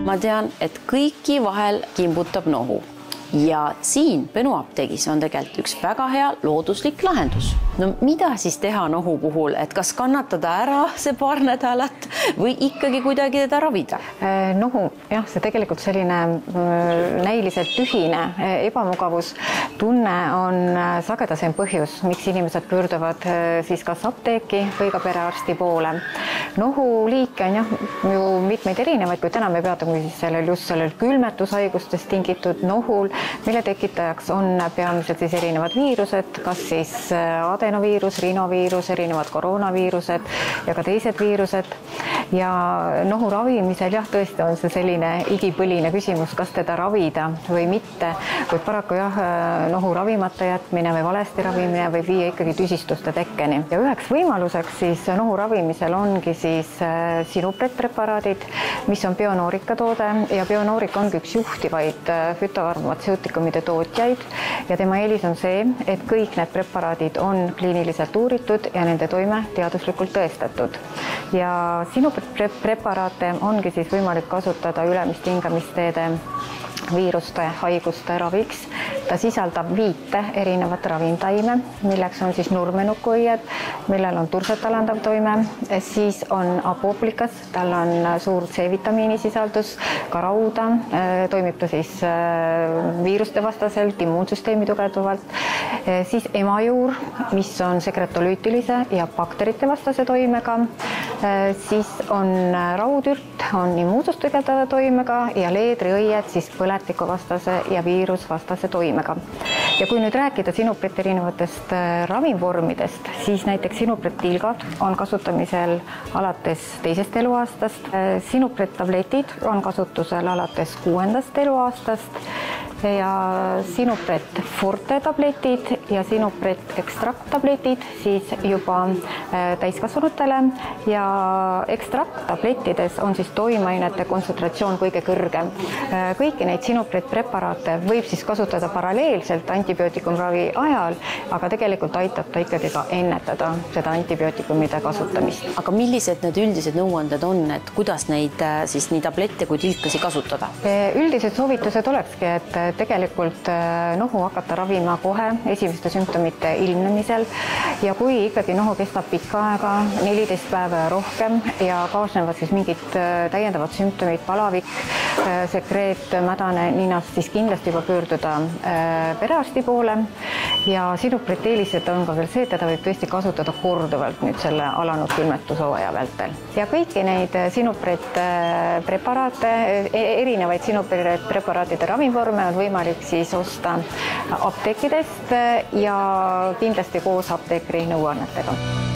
ma tean, et kõiki vahel kimbutab nohu. Ja siin Benu apteegis on tegelikult üks väga hea looduslik lahendus. No mida siis teha nohu puhul, et kas kannatada ära see paar nädalat või ikkagi kuidagi teda ravida? Nohu, jah, see tegelikult selline näiliselt tühine ebamugavustunne on sagedasem põhjus, miks inimesed pöörduvad siis kas apteeki või ka perearsti poole. Nohu liike on jah ju mitmeid erinevaid, kui täna me peatume siis just sellel külmetushaigustest tingitud nohul, mille tekitajaks on peamiselt siis erinevad viirused, kas siis adenoviirus, rinoviirus, erinevad koroonaviirused ja ka teised viirused. Ja nohu ravimisel jah, tõesti on see selline igipõline küsimus, kas teda ravida või mitte, kuid paraku jah, nohu ravimata jätmine või valesti ravimine võib viia ikkagi tüsistuste tekkeni. Ja üheks võimaluseks siis nohu ravimisel ongi siis Sinupret preparaadid, mis on Bionoorika toode ja Bionoorika ongi üks juhtivaid fütofarmatseuutikumide tootjaid ja tema eelis on see, et kõik need preparaadid on kliiniliselt uuritud ja nende toime teaduslikult tõestatud. Ja Sinupret preparaate ongi siis võimalik kasutada ülemishingamisteede viiruste, haiguste raviks. Ta sisaldab 5 erinevat ravimtaime, milleks on siis nurmenukuõied, millel on turset alandav toime, siis on apooplikas, tal on suur C-vitamiini sisaldus, ka rauda, toimib ta siis viiruste vastaselt, immuunsüsteemi tugevdavalt, siis emajuur, mis on sekretolüütilise ja bakterite vastase toimega, siis on raudürt, on immuunsust tugevdava toimega ja leedriõied siis põletikuvastase ja viirusvastase toimega. Ja kui nüüd rääkida Sinupret erinevatest ravimvormidest, siis näiteks Sinupret tilgad on kasutamisel alates 2. eluaastast, Sinupret tabletid on kasutusel alates 6. eluaastast ja Sinupret Forte tabletid ja Sinupret Extract tabletid siis juba täiskasvanutele ja Extract tablettides on siis toimeainete kontsentratsioon kõige kõrgem. Kõiki neid Sinupret preparaate võib siis kasutada paralleelselt antibiootikumravi ajal, aga tegelikult aitab ta ikkagi ka ennetada seda antibiootikumide kasutamist. Aga millised need üldised nõuanded on, et kuidas neid siis nii tablette kui tilkasi kasutada? Üldised soovitused olekski, et tegelikult nohu hakata ravima kohe esimeste sümptomite ilmnemisel ja kui ikkagi nohu kestab pikka aega, 14 päeva ja rohkem ja kaasnevad siis mingid täiendavad sümptomid, palavik, sekreet, mädane ninast, siis kindlasti juba pöörduda perearsti poole ja Sinupret eelised on ka veel see, et teda võib tõesti kasutada korduvalt nüüd selle alanud külmetushooaja vältel. Ja kõiki neid Sinupret preparaate, erinevaid Sinupret preparaatide ravimvorme on võimalik siis osta apteekidest ja kindlasti koos apteekri nõuannetega.